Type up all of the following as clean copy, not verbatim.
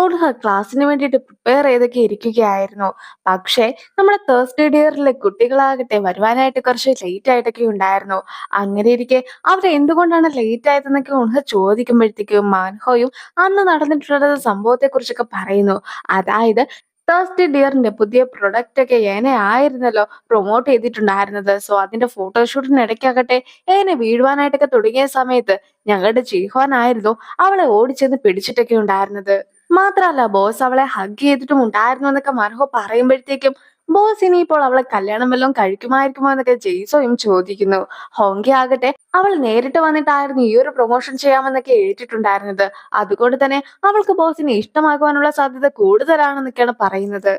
ഉൻഹ ക്ലാസ്സിന് വേണ്ടിയിട്ട് പ്രിപ്പയർ ചെയ്തൊക്കെ ഇരിക്കുകയായിരുന്നു. പക്ഷേ നമ്മുടെ തേഴ്സ്ഡേ ഡിയറിലെ കുട്ടികളാകട്ടെ വരുവാനായിട്ട് കുറച്ച് ലേറ്റ് ആയിട്ടൊക്കെ ഉണ്ടായിരുന്നു. അങ്ങനെയിരിക്കെ അവരെന്തുകൊണ്ടാണ് ലേറ്റ് ആയതെന്നൊക്കെ ഉൻഹ ചോദിക്കുമ്പോഴത്തേക്കും മാൻഹോയും അന്ന് നടന്നിട്ടുള്ള സംഭവത്തെക്കുറിച്ചൊക്കെ പറയുന്നു. അതായത് തേഴ്സ്ഡേ ഡിയറിന്റെ പുതിയ പ്രൊഡക്റ്റ് ഒക്കെ ഏനെ ആയിരുന്നല്ലോ പ്രൊമോട്ട് ചെയ്തിട്ടുണ്ടായിരുന്നത്. സോ അതിന്റെ ഫോട്ടോഷൂട്ടിനിടയ്ക്കാകട്ടെ ഏനെ വീഴുവാനായിട്ടൊക്കെ തുടങ്ങിയ സമയത്ത് ഞങ്ങളുടെ ജീഹ്വാൻ ആയിരുന്നു അവളെ ഓടിച്ചെന്ന് പിടിച്ചിട്ടൊക്കെ ഉണ്ടായിരുന്നത്. മാത്രല്ല ബോസ് അവളെ ഹഗ് ചെയ്തിട്ടും ഉണ്ടായിരുന്നു എന്നൊക്കെ മർഹോ പറയുമ്പോഴത്തേക്കും ബോസ് ഇനിയിപ്പോൾ അവളെ കല്യാണം വല്ലതും കഴിക്കുമായിരിക്കുമോ എന്നൊക്കെ ജെയ്സോയും ചോദിക്കുന്നു. ഹോങ്കി ആകട്ടെ അവൾ നേരിട്ട് വന്നിട്ടായിരുന്നു ഈ ഒരു പ്രൊമോഷൻ ചെയ്യാമെന്നൊക്കെ ഏറ്റിട്ടുണ്ടായിരുന്നത്. അതുകൊണ്ട് തന്നെ അവൾക്ക് ബോസിനെ ഇഷ്ടമാകുവാനുള്ള സാധ്യത കൂടുതലാണെന്നൊക്കെയാണ് പറയുന്നത്.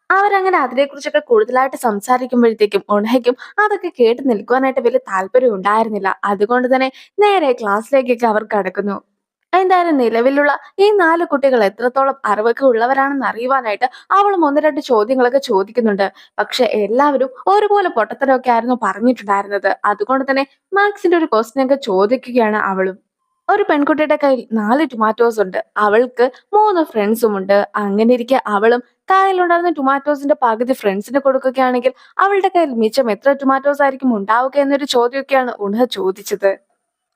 അവരങ്ങനെ അതിനെക്കുറിച്ചൊക്കെ കൂടുതലായിട്ട് സംസാരിക്കുമ്പോഴത്തേക്കും ഉൺഹയ്ക്കും അതൊക്കെ കേട്ട് നിൽക്കുവാനായിട്ട് വലിയ താല്പര്യം ഉണ്ടായിരുന്നില്ല. അതുകൊണ്ട് തന്നെ നേരെ ക്ലാസ്സിലേക്കൊക്കെ അവർ കടക്കുന്നു. എന്തായാലും നിലവിലുള്ള ഈ 4 കുട്ടികൾ എത്രത്തോളം അറിവൊക്കെ ഉള്ളവരാണെന്ന് അറിയുവാനായിട്ട് അവളും 1, 2 ചോദ്യങ്ങളൊക്കെ ചോദിക്കുന്നുണ്ട്. പക്ഷെ എല്ലാവരും ഒരുപോലെ പൊട്ടത്തരമൊക്കെ ആയിരുന്നു പറഞ്ഞിട്ടുണ്ടായിരുന്നത്. അതുകൊണ്ട് തന്നെ മാത്സിന്റെ ഒരു ക്വസ്റ്റ്യൻ ഒക്കെ ചോദിക്കുകയാണ് അവളും. ഒരു പെൺകുട്ടിയുടെ കയ്യിൽ 4 ടൊമാറ്റോസ് ഉണ്ട്. അവൾക്ക് 3 ഫ്രണ്ട്സും ഉണ്ട്. അങ്ങനെയിരിക്കെ അവളും കയ്യിലുണ്ടായിരുന്ന ടൊമാറ്റോസിന്റെ പകുതി ഫ്രണ്ട്സിന് കൊടുക്കുകയാണെങ്കിൽ അവളുടെ കയ്യിൽ മിച്ചം എത്ര ടൊമാറ്റോസ് ആയിരിക്കും ഉണ്ടാവുക എന്നൊരു ചോദ്യമൊക്കെയാണ് ഉൺഹ ചോദിച്ചത്.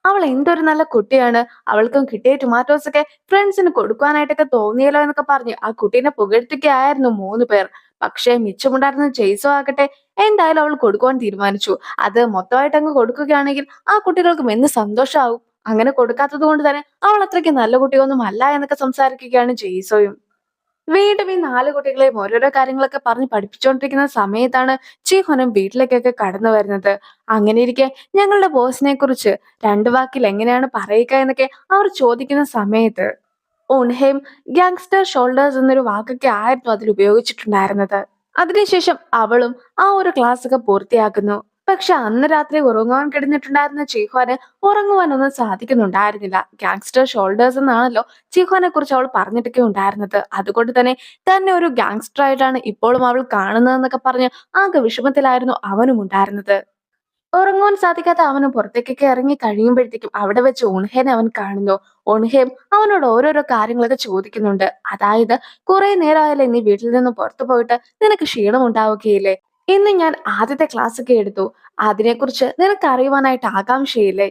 അവൾ എന്തൊരു നല്ല കുട്ടിയാണ്. അവൾക്കും കിട്ടിയ ടൊമാറ്റോസ് ഒക്കെ ഫ്രണ്ട്സിന് കൊടുക്കുവാനായിട്ടൊക്കെ തോന്നിയല്ലോ എന്നൊക്കെ പറഞ്ഞ് ആ കുട്ടീനെ പുകഴ്ത്തുകയായിരുന്നു 3 പേർ. പക്ഷേ മിച്ചമുണ്ടായിരുന്ന ജെയ്സോ ആകട്ടെ എന്തായാലും അവൾ കൊടുക്കുവാൻ തീരുമാനിച്ചു. അത് മൊത്തമായിട്ട് അങ്ങ് കൊടുക്കുകയാണെങ്കിൽ ആ കുട്ടികൾക്കും എന്ത് സന്തോഷാവും. അങ്ങനെ കൊടുക്കാത്തത് കൊണ്ട് തന്നെ അവൾ അത്രയ്ക്ക് നല്ല കുട്ടിയൊന്നും അല്ല എന്നൊക്കെ സംസാരിക്കുകയാണ് ജെയ്സോയും. വീണ്ടും ഈ 4 കുട്ടികളെയും ഓരോരോ കാര്യങ്ങളൊക്കെ പറഞ്ഞ് പഠിപ്പിച്ചുകൊണ്ടിരിക്കുന്ന സമയത്താണ് ചീഹോനും വീട്ടിലേക്കൊക്കെ കടന്നു വരുന്നത്. അങ്ങനെയിരിക്കെ ഞങ്ങളുടെ ബോസിനെ കുറിച്ച് 2 വാക്കിൽ എങ്ങനെയാണ് പറയുക എന്നൊക്കെ അവർ ചോദിക്കുന്ന സമയത്ത് ഉൺഹയും ഗ്യാങ്സ്റ്റർ ഷോൾഡേഴ്സ് എന്നൊരു വാക്കൊക്കെ ആയിരുന്നു അതിൽ ഉപയോഗിച്ചിട്ടുണ്ടായിരുന്നത്. അതിനുശേഷം അവളും ആ ഒരു ക്ലാസ് ഒക്കെ പൂർത്തിയാക്കുന്നു. പക്ഷെ അന്ന് രാത്രി ഉറങ്ങുവാൻ കിടന്നിട്ടുണ്ടായിരുന്ന ചീഹ്വാന് ഉറങ്ങുവാനൊന്നും സാധിക്കുന്നുണ്ടായിരുന്നില്ല. ഗ്യാങ്സ്റ്റർ ഷോൾഡേഴ്സ് എന്നാണല്ലോ ചീഹ്വാനെ കുറിച്ച് അവൾ പറഞ്ഞിട്ടൊക്കെ ഉണ്ടായിരുന്നത്. അതുകൊണ്ട് തന്നെ തന്നെ ഒരു ഗ്യാങ്സ്റ്റർ ആയിട്ടാണ് ഇപ്പോഴും അവൾ കാണുന്നതെന്നൊക്കെ പറഞ്ഞ് ആകെ വിഷമത്തിലായിരുന്നു അവനും ഉണ്ടായിരുന്നത്. ഉറങ്ങുവാൻ സാധിക്കാത്ത അവന് പുറത്തേക്കൊക്കെ ഇറങ്ങി കഴിയുമ്പോഴത്തേക്കും അവിടെ വെച്ച് ഉൺഹേനെ അവൻ കാണുന്നു. ഉൺഹേം അവനോട് ഓരോരോ കാര്യങ്ങളൊക്കെ ചോദിക്കുന്നുണ്ട്. അതായത് കുറെ നേരമായല്ലേ നീ വീട്ടിൽ നിന്ന് പുറത്തു പോയിട്ട്, നിനക്ക് ക്ഷീണം ഉണ്ടാവുകയില്ലേ? ഇന്ന് ഞാൻ ആദ്യത്തെ ക്ലാസ് ഒക്കെ എടുത്തു. അതിനെക്കുറിച്ച് നിനക്ക് അറിയുവാനായിട്ട് ആകാംക്ഷയില്ലേ?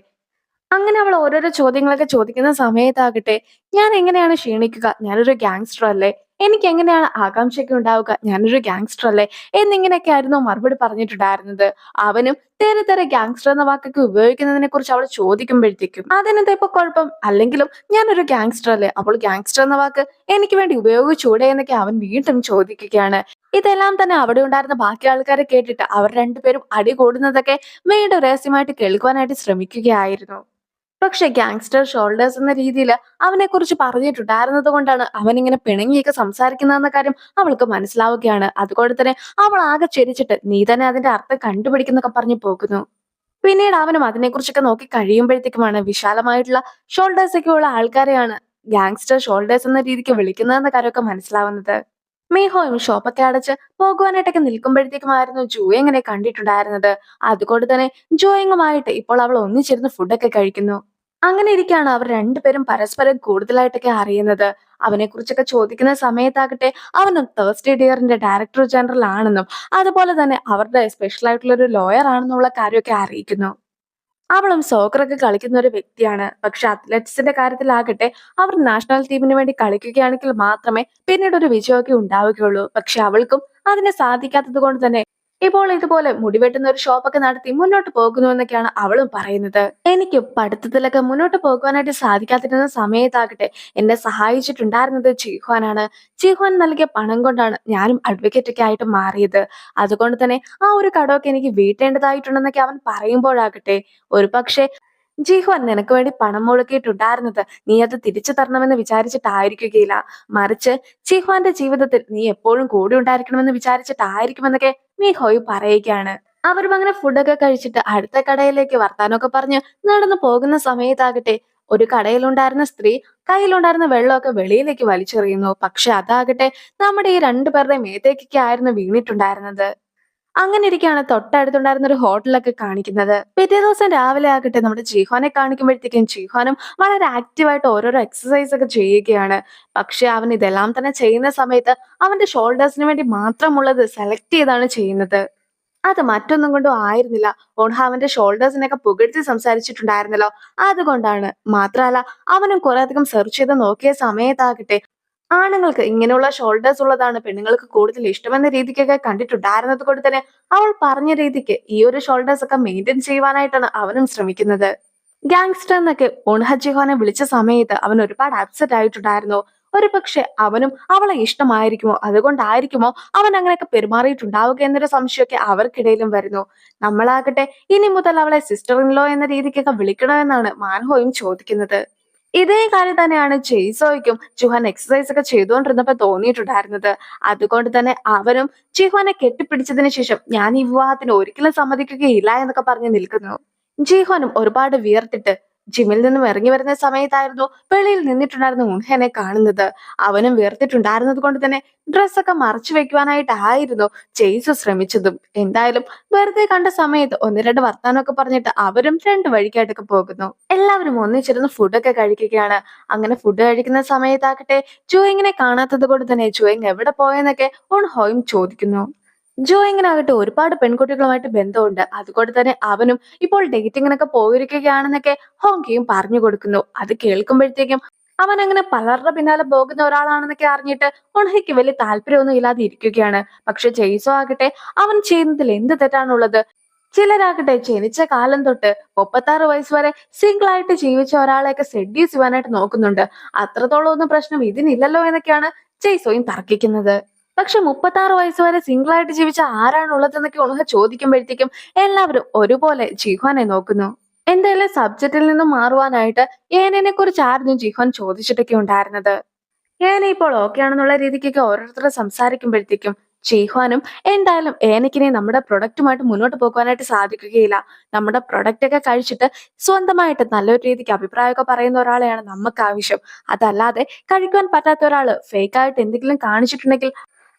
അങ്ങനെ അവൾ ഓരോരോ ചോദ്യങ്ങളൊക്കെ ചോദിക്കുന്ന സമയത്താകട്ടെ ഞാൻ എങ്ങനെയാണ് ക്ഷീണിക്കുക, ഞാനൊരു ഗാങ്സ്റ്റർ അല്ലേ, എനിക്ക് എങ്ങനെയാണ് ആകാംക്ഷയൊക്കെ ഉണ്ടാവുക, ഞാനൊരു ഗാങ്സ്റ്റർ അല്ലേ എന്നിങ്ങനെയൊക്കെ ആയിരുന്നു മറുപടി പറഞ്ഞിട്ടുണ്ടായിരുന്നത്. അവനും തെരെ തെരെ ഗാങ്സ്റ്റർ എന്ന വാക്കൊക്കെ ഉപയോഗിക്കുന്നതിനെ കുറിച്ച് അവൾ ചോദിക്കുമ്പോഴത്തേക്കും അതിനെന്താ ഇപ്പൊ കുഴപ്പം, അല്ലെങ്കിലും ഞാനൊരു ഗാങ്സ്റ്റർ അല്ലേ, അപ്പോൾ ഗാങ്സ്റ്റർ എന്ന വാക്ക് എനിക്ക് വേണ്ടി ഉപയോഗിച്ചൂടെ എന്നൊക്കെ അവൻ വീണ്ടും ചോദിക്കുകയാണ്. ഇതെല്ലാം തന്നെ അവിടെ ഉണ്ടായിരുന്ന ബാക്കി ആൾക്കാരെ കേട്ടിട്ട് അവർ രണ്ടുപേരും അടി കൂടുന്നതൊക്കെ വീണ്ടും രഹസ്യമായിട്ട് കേൾക്കുവാനായിട്ട് ശ്രമിക്കുകയായിരുന്നു. പക്ഷെ ഗാങ്സ്റ്റർ ഷോൾഡേഴ്സ് എന്ന രീതിയിൽ അവനെ കുറിച്ച് പറഞ്ഞിട്ടുണ്ടായിരുന്നത് കൊണ്ടാണ് അവൻ ഇങ്ങനെ പിണങ്ങിയൊക്കെ സംസാരിക്കുന്നതെന്ന കാര്യം അവൾക്ക് മനസ്സിലാവുകയാണ്. അതുകൊണ്ട് തന്നെ അവൾ ആകെ ചിരിച്ചിട്ട് നീ തന്നെ അതിന്റെ അർത്ഥം കണ്ടുപിടിക്കുന്നൊക്കെ പറഞ്ഞു പോകുന്നു. പിന്നീട് അവനും അതിനെക്കുറിച്ചൊക്കെ നോക്കി കഴിയുമ്പോഴത്തേക്കുമാണ് വിശാലമായിട്ടുള്ള ഷോൾഡേഴ്സ് ഒക്കെ ഉള്ള ആൾക്കാരെയാണ് ഗാങ്സ്റ്റർ ഷോൾഡേഴ്സ് എന്ന രീതിക്ക് വിളിക്കുന്നതെന്ന കാര്യമൊക്കെ മനസ്സിലാവുന്നത്. മീഹോയും ഷോപ്പൊക്കെ അടച്ച് പോകുവാനായിട്ടൊക്കെ നിൽക്കുമ്പോഴത്തേക്കുമായിരുന്നു ജൂയെ ഇങ്ങനെ കണ്ടിട്ടുണ്ടായിരുന്നത്. അതുകൊണ്ട് തന്നെ ജോയിങ്ങുമായിട്ട് ഇപ്പോൾ അവൾ ഒന്നിച്ചിരുന്ന് ഫുഡൊക്കെ കഴിക്കുന്നു. അങ്ങനെ ഇരിക്കുകയാണ് അവർ രണ്ടുപേരും പരസ്പരം കൂടുതലായിട്ടൊക്കെ അറിയുന്നത്. അവനെ കുറിച്ചൊക്കെ ചോദിക്കുന്ന സമയത്താകട്ടെ അവനും തേഴ്സ്ഡേ ഡിയറിന്റെ ഡയറക്ടർ ജനറൽ ആണെന്നും അതുപോലെ തന്നെ അവരുടെ സ്പെഷ്യൽ ആയിട്ടുള്ള ഒരു ലോയർ ആണെന്നുള്ള കാര്യമൊക്കെ അറിയിക്കുന്നു. അവളും സോക്കറൊക്കെ കളിക്കുന്ന ഒരു വ്യക്തിയാണ്. പക്ഷെ അത്ലറ്റിക്സിന്റെ കാര്യത്തിലാകട്ടെ അവർ നാഷണൽ ടീമിന് വേണ്ടി കളിക്കുകയാണെങ്കിൽ മാത്രമേ പിന്നീട് ഒരു വിജയമൊക്കെ ഉണ്ടാവുകയുള്ളൂ. പക്ഷെ അവൾക്കും അതിന് സാധിക്കാത്തത് കൊണ്ട് തന്നെ ഇപ്പോൾ ഇതുപോലെ മുടിവെട്ടുന്ന ഒരു ഷോപ്പൊക്കെ നടത്തി മുന്നോട്ട് പോകുന്നു എന്നൊക്കെയാണ് അവളും പറയുന്നത്. എനിക്ക് പഠിത്തത്തിലൊക്കെ മുന്നോട്ട് പോകുവാനായിട്ട് സാധിക്കാതിരുന്ന സമയത്താകട്ടെ എന്നെ സഹായിച്ചിട്ടുണ്ടായിരുന്നത് ജീഹ്വാനാണ്. ജീഹ്വാൻ നൽകിയ പണം കൊണ്ടാണ് ഞാനും അഡ്വക്കേറ്റ് ഒക്കെ ആയിട്ട് മാറിയത്. അതുകൊണ്ട് തന്നെ ആ ഒരു കടമൊക്കെ എനിക്ക് വീട്ടേണ്ടതായിട്ടുണ്ടെന്നൊക്കെ അവൻ പറയുമ്പോഴാകട്ടെ ഒരു പക്ഷേ ജീഹ്വാൻ നിനക്ക് വേണ്ടി പണം മുടക്കിയിട്ടുണ്ടായിരുന്നത് നീ അത് തിരിച്ചു തരണമെന്ന് വിചാരിച്ചിട്ടായിരിക്കുകയില്ല. മറിച്ച് ജീഹ്വാന്റെ ജീവിതത്തിൽ നീ എപ്പോഴും കൂടെ ഉണ്ടായിരിക്കണമെന്ന് വിചാരിച്ചിട്ടായിരിക്കുമെന്നൊക്കെ മീഹോയ് പറയുകയാണ്. അവരും അങ്ങനെ ഫുഡൊക്കെ കഴിച്ചിട്ട് അടുത്ത കടയിലേക്ക് വർത്താനമൊക്കെ പറഞ്ഞ് നടന്നു പോകുന്ന സമയത്താകട്ടെ ഒരു കടയിലുണ്ടായിരുന്ന സ്ത്രീ കയ്യിലുണ്ടായിരുന്ന വെള്ളമൊക്കെ വെളിയിലേക്ക് വലിച്ചെറിയുന്നു. പക്ഷെ അതാകട്ടെ നമ്മുടെ ഈ രണ്ടുപേരുടെ മേത്തേക്കൊക്കെ ആയിരുന്നു വീണിട്ടുണ്ടായിരുന്നത്. അങ്ങനെ ഇരിക്കെയാണ് തൊട്ടടുത്തുണ്ടായിരുന്ന ഒരു ഹോട്ടലൊക്കെ കാണിക്കുന്നത്. പിറ്റേ ദിവസം രാവിലെ ആകട്ടെ നമ്മുടെ ജിഹ്വാനെ കാണിക്കുമ്പോഴത്തേക്കും ജിഹ്വാനും വളരെ ആക്റ്റീവായിട്ട് ഓരോരോ എക്സർസൈസ് ഒക്കെ ചെയ്യുകയാണ്. പക്ഷെ അവൻ ഇതെല്ലാം തന്നെ ചെയ്യുന്ന സമയത്ത് അവന്റെ ഷോൾഡേഴ്സിന് വേണ്ടി മാത്രമുള്ളത് സെലക്ട് ചെയ്താണ് ചെയ്യുന്നത്. അത് മറ്റൊന്നും കൊണ്ടും ആയിരുന്നില്ല. ഓൺഹ അവന്റെ ഷോൾഡേഴ്സിനെയൊക്കെ പുകഴ്ത്തി സംസാരിച്ചിട്ടുണ്ടായിരുന്നല്ലോ. അതുകൊണ്ടാണ്. മാത്രമല്ല അവനും കുറെ അധികം സെർച്ച് ചെയ്ത് നോക്കിയ സമയത്താകട്ടെ ആണുങ്ങൾക്ക് ഇങ്ങനെയുള്ള ഷോൾഡേഴ്സ് ഉള്ളതാണ് പെണ്ണുങ്ങൾക്ക് കൂടുതൽ ഇഷ്ടമെന്ന രീതിക്കൊക്കെ കണ്ടിട്ടുണ്ടായിരുന്നത് കൊണ്ട് തന്നെ അവൾ പറഞ്ഞ രീതിക്ക് ഈ ഒരു ഷോൾഡേഴ്സ് ഒക്കെ മെയിൻറ്റെയിൻ ചെയ്യുവാനായിട്ടാണ് അവനും ശ്രമിക്കുന്നത്. ഗാങ്സ്റ്റർ എന്നൊക്കെ ഒൺഹ ജിഹ്വാനെ വിളിച്ച സമയത്ത് അവൻ ഒരുപാട് അപ്സെറ്റ് ആയിട്ടുണ്ടായിരുന്നു. ഒരു പക്ഷെ അവനും അവളെ ഇഷ്ടമായിരിക്കുമോ, അതുകൊണ്ടായിരിക്കുമോ അവൻ അങ്ങനെയൊക്കെ പെരുമാറിയിട്ടുണ്ടാവുക എന്നൊരു സംശയമൊക്കെ അവർക്കിടയിലും വരുന്നു. നമ്മളാകട്ടെ ഇനി മുതൽ അവളെ സിസ്റ്റർ ഇൻ ലോ എന്ന രീതിക്കൊക്കെ വിളിക്കണോ എന്നാണ് മാൻഹോയും ചോദിക്കുന്നത്. ഇതേ കാര്യം തന്നെയാണ് ജെയ്സോയ്ക്കും ജിഹ്വാൻ എക്സസൈസ് ഒക്കെ ചെയ്തുകൊണ്ടിരുന്നപ്പോ തോന്നിയിട്ടുണ്ടായിരുന്നത്. അതുകൊണ്ട് തന്നെ അവനും ജിഹ്വാനെ കെട്ടിപ്പിടിച്ചതിന് ശേഷം ഞാൻ ഈ വിവാഹത്തിന് ഒരിക്കലും സമ്മതിക്കുകയില്ല എന്നൊക്കെ പറഞ്ഞ് നിൽക്കുന്നു. ജീഹ്വാനും ഒരുപാട് വിയർത്തിട്ട് ജിമ്മിൽ നിന്നും ഇറങ്ങി വരുന്ന സമയത്തായിരുന്നു വെളിയിൽ നിന്നിട്ടുണ്ടായിരുന്ന ഉൻഹനെ കാണുന്നത്. അവനും വിയർത്തിട്ടുണ്ടായിരുന്നത് കൊണ്ട് തന്നെ ഡ്രസ്സൊക്കെ മറച്ചു വെക്കുവാനായിട്ടായിരുന്നു ജെയ്സ് ശ്രമിച്ചതും. എന്തായാലും വെറുതെ കണ്ട സമയത്ത് ഒന്ന് രണ്ട് വർത്താനമൊക്കെ പറഞ്ഞിട്ട് അവരും രണ്ട് വഴിക്കായിട്ടൊക്കെ പോകുന്നു. എല്ലാവരും ഒന്നിച്ചിരുന്ന് ഫുഡൊക്കെ കഴിക്കുകയാണ്. അങ്ങനെ ഫുഡ് കഴിക്കുന്ന സമയത്താകട്ടെ ജോയിങ്ങിനെ കാണാത്തത് കൊണ്ട് തന്നെ ജോയിങ് എവിടെ പോയെന്നൊക്കെ ഉൺഹോയും ചോദിക്കുന്നു. ജോയിങ്ങിനാകട്ടെ ഒരുപാട് പെൺകുട്ടികളുമായിട്ട് ബന്ധമുണ്ട്. അതുകൊണ്ട് തന്നെ അവനും ഇപ്പോൾ ഡേറ്റിങ്ങിനൊക്കെ പോയിരിക്കുകയാണെന്നൊക്കെ ഹോങ്കിയും പറഞ്ഞു കൊടുക്കുന്നു. അത് കേൾക്കുമ്പോഴത്തേക്കും അവൻ അങ്ങനെ പലരുടെ പിന്നാലെ പോകുന്ന ഒരാളാണെന്നൊക്കെ അറിഞ്ഞിട്ട് ഉൺഹയ്ക്ക് വലിയ താല്പര്യമൊന്നും ഇല്ലാതെ ഇരിക്കുകയാണ്. പക്ഷെ ജെയ്സോ ആകട്ടെ അവൻ ചെയ്യുന്നതിൽ എന്ത് തെറ്റാണുള്ളത്? ചിലരാകട്ടെ ജനിച്ച കാലം തൊട്ട് 36 വയസ്സ് വരെ സിംഗിൾ ആയിട്ട് ജീവിച്ച ഒരാളെയൊക്കെ സെഡ്യൂസ് ചെയ്യാനായിട്ട് നോക്കുന്നുണ്ട്. അത്രത്തോളം ഒന്നും പ്രശ്നം ഇതിനില്ലല്ലോ എന്നൊക്കെയാണ് ജെയ്സോയും തർക്കിക്കുന്നത്. പക്ഷെ 36 വയസ്സ് വരെ സിംഗിൾ ആയിട്ട് ജീവിച്ച ആരാണ് ഉള്ളതെന്നൊക്കെ ഉണഹ ചോദിക്കുമ്പോഴത്തേക്കും എല്ലാവരും ഒരുപോലെ ജിഹ്വാനെ നോക്കുന്നു. എന്തായാലും സബ്ജക്റ്റിൽ നിന്നും മാറുവാനായിട്ട് ഏനനെ കുറിച്ച് ആയിരുന്നു ജിഹ്വാൻ ചോദിച്ചിട്ടൊക്കെ ഉണ്ടായിരുന്നത്. ഏന ഇപ്പോൾ ഓക്കെ ആണെന്നുള്ള രീതിക്കൊക്കെ ഓരോരുത്തർ സംസാരിക്കുമ്പോഴത്തേക്കും ഷെയ്ഹ്വാനും എന്തായാലും ഏനക്കിനെ നമ്മുടെ പ്രൊഡക്റ്റുമായിട്ട് മുന്നോട്ട് പോകാനായിട്ട് സാധിക്കുകയില്ല. നമ്മുടെ പ്രൊഡക്റ്റ് ഒക്കെ കഴിച്ചിട്ട് സ്വന്തമായിട്ട് നല്ലൊരു രീതിക്ക് അഭിപ്രായമൊക്കെ പറയുന്ന ഒരാളെയാണ് നമുക്ക് ആവശ്യം. അതല്ലാതെ കഴിക്കുവാൻ പറ്റാത്ത ഒരാള് ഫേക്ക് ആയിട്ട് എന്തെങ്കിലും കാണിച്ചിട്ടുണ്ടെങ്കിൽ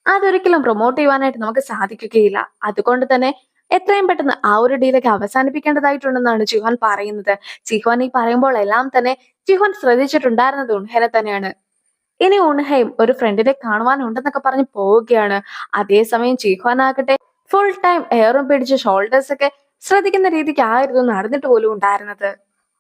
അതൊരിക്കലും പ്രൊമോട്ട് ചെയ്യുവാനായിട്ട് നമുക്ക് സാധിക്കുകയില്ല. അതുകൊണ്ട് തന്നെ എത്രയും പെട്ടെന്ന് ആ ഒരു ഡീലൊക്കെ അവസാനിപ്പിക്കേണ്ടതായിട്ടുണ്ടെന്നാണ് ജിഹ്വാൻ പറയുന്നത്. ജിഹ്വാൻ ഈ പറയുമ്പോൾ എല്ലാം തന്നെ ജിഹ്വാൻ ശ്രദ്ധിച്ചിട്ടുണ്ടായിരുന്നത് ഉൻഹനെ തന്നെയാണ്. ഇനി ഉൺഹയും ഒരു ഫ്രണ്ടിനെ കാണുവാനുണ്ടെന്നൊക്കെ പറഞ്ഞ് പോവുകയാണ്. അതേസമയം ജിഹ്വാൻ ആകട്ടെ ഫുൾ ടൈം എയറും പിടിച്ച് ഷോൾഡേഴ്സ് ഒക്കെ ശ്രദ്ധിക്കുന്ന രീതിക്കായിരുന്നു നടന്നിട്ട് പോലും ഉണ്ടായിരുന്നത്.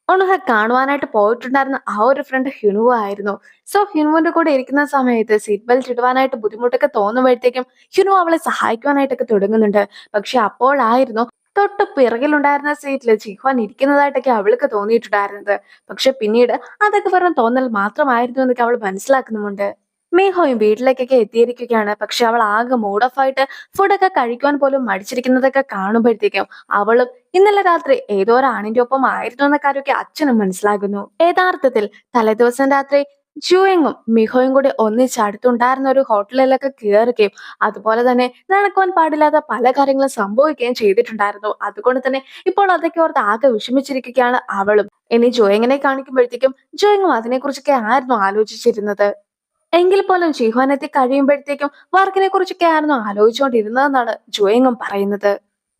ഉൺഹ കാണുവാനായിട്ട് പോയിട്ടുണ്ടായിരുന്ന ആ ഒരു ഫ്രണ്ട് ഹ്യുനുവ ആയിരുന്നു. സോ ഹ്യുനുവിന്റെ കൂടെ ഇരിക്കുന്ന സമയത്ത് സീറ്റ് ബെൽറ്റ് ഇടുവാനായിട്ട് ബുദ്ധിമുട്ടൊക്കെ തോന്നുമ്പോഴത്തേക്കും ഹ്യുനു അവളെ സഹായിക്കുവാനായിട്ടൊക്കെ തുടങ്ങുന്നുണ്ട്. പക്ഷെ അപ്പോഴായിരുന്നു തൊട്ട് പിറകിലുണ്ടായിരുന്ന സീറ്റിൽ ജിഹ്വാൻ ഇരിക്കുന്നതായിട്ടൊക്കെ അവൾക്ക് തോന്നിയിട്ടുണ്ടായിരുന്നത്. പക്ഷെ പിന്നീട് അതൊക്കെ വെറും തോന്നൽ മാത്രമായിരുന്നു എന്നൊക്കെ അവൾ മനസ്സിലാക്കുന്നുമുണ്ട്. മീഹോയും വീട്ടിലേക്കൊക്കെ എത്തിയിരിക്കുകയാണ്. പക്ഷെ അവൾ ആകെ മൂഡ് ഓഫ് ആയിട്ട് ഫുഡൊക്കെ കഴിക്കുവാൻ പോലും മടിച്ചിരിക്കുന്നതൊക്കെ കാണുമ്പോഴത്തേക്കും അവളും ഇന്നലെ രാത്രി ഏതോ ഒരു ആണിന്റെ ഒപ്പം ആയിരുന്നു എന്ന കാര്യമൊക്കെ അച്ഛനും മനസ്സിലാകുന്നു. യഥാർത്ഥത്തിൽ തലേദിവസം രാത്രി ജൂയിങ്ങും മിഹോയും കൂടി ഒന്നിച്ച് അടുത്തുണ്ടായിരുന്ന ഒരു ഹോട്ടലിലൊക്കെ കയറുകയും അതുപോലെ തന്നെ നടക്കുവാൻ പാടില്ലാത്ത പല കാര്യങ്ങളും സംഭവിക്കുകയും ചെയ്തിട്ടുണ്ടായിരുന്നു. അതുകൊണ്ട് തന്നെ ഇപ്പോൾ അതൊക്കെ ഓർത്ത് ആകെ വിഷമിച്ചിരിക്കുകയാണ് അവളും. ഇനി ജോയിങ്ങിനെ കാണിക്കുമ്പോഴത്തേക്കും ജോയിങ്ങും അതിനെക്കുറിച്ചൊക്കെ ആയിരുന്നു ആലോചിച്ചിരുന്നത്. എങ്കിൽ പോലും ജിഹ്വാൻ എത്തി കഴിയുമ്പോഴത്തേക്കും വർക്കിനെ കുറിച്ചൊക്കെ ആയിരുന്നു ആലോചിച്ചുകൊണ്ടിരുന്നതെന്നാണ് ജോയിങ്ങും പറയുന്നത്.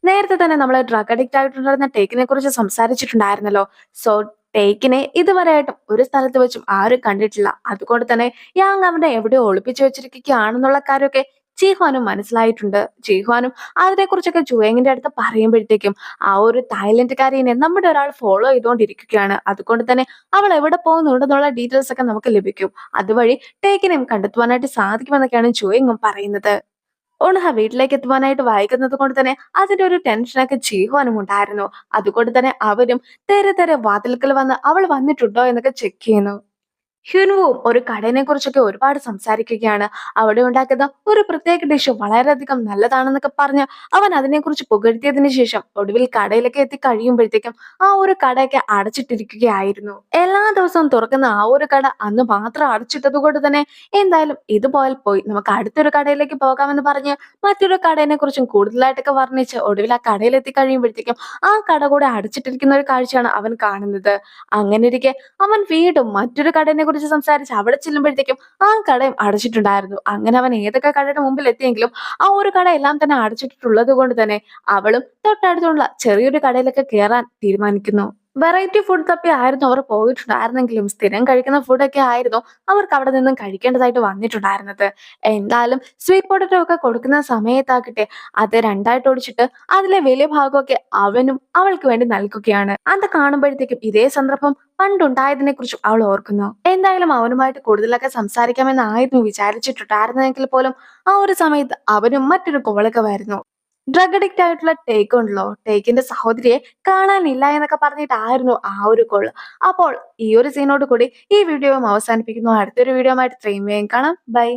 നേരത്തെ തന്നെ നമ്മൾ ഡ്രഗ് അഡിക്റ്റ് ആയിട്ടുണ്ടായിരുന്ന ടേക്കിനെ കുറിച്ച് സംസാരിച്ചിട്ടുണ്ടായിരുന്നല്ലോ. സോ ടേക്കിനെ ഇതുവരെയായിട്ടും ഒരു സ്ഥലത്ത് വെച്ചും ആരും കണ്ടിട്ടില്ല. അതുകൊണ്ട് തന്നെ യാങ് അവനെ എവിടെയോ ഒളിപ്പിച്ചു വെച്ചിരിക്കുകയാണെന്നുള്ള കാര്യമൊക്കെ ജീഹ്വാനും മനസ്സിലായിട്ടുണ്ട്. ജീഹ്വാനും അതിനെക്കുറിച്ചൊക്കെ ജുവേങ്ങിന്റെ അടുത്ത് പറയുമ്പോഴത്തേക്കും ആ ഒരു തായ്ലൻഡുകാരിനെ നമ്മുടെ ഒരാൾ ഫോളോ ചെയ്തുകൊണ്ടിരിക്കുകയാണ്. അതുകൊണ്ട് തന്നെ അവൾ എവിടെ പോകുന്നുണ്ടെന്നുള്ള ഡീറ്റെയിൽസ് ഒക്കെ നമുക്ക് ലഭിക്കും. അതുവഴി ടേക്കിനെയും കണ്ടെത്തുവാനായിട്ട് സാധിക്കുമെന്നൊക്കെയാണ് ജുവേങ്ങും പറയുന്നത്. ഉൺഹ വീട്ടിലേക്ക് എത്തുവാനായിട്ട് വൈകുന്നത് കൊണ്ട് തന്നെ അതിന്റെ ഒരു ടെൻഷനൊക്കെ ജീഹ്വാനും ഉണ്ടായിരുന്നു. അതുകൊണ്ട് തന്നെ അവരും തെരെ തെരെ വാതിൽക്കൽ വന്ന് അവൾ വന്നിട്ടുണ്ടോ എന്നൊക്കെ ചെക്ക് ചെയ്യുന്നു. ഹ്യുനുവും ഒരു കടയിനെ കുറിച്ചൊക്കെ ഒരുപാട് സംസാരിക്കുകയാണ്. അവിടെ ഉണ്ടാക്കുന്ന ഒരു പ്രത്യേക ഡിഷ് വളരെയധികം നല്ലതാണെന്നൊക്കെ പറഞ്ഞ് അവൻ അതിനെക്കുറിച്ച് പുകഴ്ത്തിയതിനു ശേഷം ഒടുവിൽ കടയിലൊക്കെ എത്തി കഴിയുമ്പോഴത്തേക്കും ആ ഒരു കടയൊക്കെ അടച്ചിട്ടിരിക്കുകയായിരുന്നു. എല്ലാ ദിവസവും തുറക്കുന്ന ആ ഒരു കട അന്ന് മാത്രം അടച്ചിട്ടത് കൊണ്ട് തന്നെ എന്തായാലും ഇതുപോലെ പോയി നമുക്ക് അടുത്തൊരു കടയിലേക്ക് പോകാമെന്ന് പറഞ്ഞ് മറ്റൊരു കടയിനെ കുറിച്ചും കൂടുതലായിട്ടൊക്കെ വർണ്ണിച്ച് ഒടുവിൽ ആ കടയിലെത്തി കഴിയുമ്പോഴത്തേക്കും ആ കട കൂടെ അടച്ചിട്ടിരിക്കുന്ന ഒരു കാഴ്ചയാണ് അവൻ കാണുന്നത്. അങ്ങനെ ഇരിക്കെ അവൻ വീണ്ടും മറ്റൊരു കടയിനെ കുറിച്ച് സംസാരിച്ച് അവിടെ ചെല്ലുമ്പോഴത്തേക്കും ആ കടയും അടച്ചിട്ടുണ്ടായിരുന്നു. അങ്ങനെ അവൻ ഏതൊക്കെ കടയുടെ മുമ്പിൽ എത്തിയെങ്കിലും ആ ഒരു കട എല്ലാം തന്നെ അടച്ചിട്ടുള്ളത് കൊണ്ട് തന്നെ അവളും തൊട്ടടുത്തുള്ള ചെറിയൊരു കടയിലൊക്കെ കേറാൻ തീരുമാനിക്കുന്നു. വെറൈറ്റി ഫുഡ് തപ്പി ആയിരുന്നു അവർ പോയിട്ടുണ്ടായിരുന്നെങ്കിലും സ്ഥിരം കഴിക്കുന്ന ഫുഡൊക്കെ ആയിരുന്നു അവർക്ക് അവിടെ നിന്നും കഴിക്കേണ്ടതായിട്ട് വന്നിട്ടുണ്ടായിരുന്നത്. എന്തായാലും സ്വീറ്റ് പൊട്ടറ്റോ ഒക്കെ കൊടുക്കുന്ന സമയത്താകട്ടെ അത് രണ്ടായിട്ട് ഒടിച്ചിട്ട് അതിലെ വലിയ ഭാഗമൊക്കെ അവനും അവൾക്ക് വേണ്ടി നൽകുകയാണ്. അത് കാണുമ്പോഴത്തേക്കും ഇതേ സന്ദർഭം പണ്ടുണ്ടായതിനെ കുറിച്ചും അവൾ ഓർക്കുന്നു. എന്തായാലും അവനുമായിട്ട് കൂടുതലൊക്കെ സംസാരിക്കാമെന്നായിരുന്നു വിചാരിച്ചിട്ടുണ്ടായിരുന്നെങ്കിൽ പോലും ആ ഒരു സമയത്ത് അവനും മറ്റൊരു കോളൊക്കെ വരുന്നു. ഡ്രഗ് അഡിക്റ്റ് ആയിട്ടുള്ള ടേക്ക് ഉണ്ടല്ലോ, ടേക്കിന്റെ സഹോദരിയെ കാണാനില്ല എന്നൊക്കെ പറഞ്ഞിട്ടായിരുന്നു ആ ഒരു കോള്. അപ്പോൾ ഈ ഒരു സീനോട് കൂടി ഈ വീഡിയോയും അവസാനിപ്പിക്കുന്നു. അടുത്തൊരു വീഡിയോ ആയിട്ട് ഇത്രയും വേഗം കാണാം. ബൈ.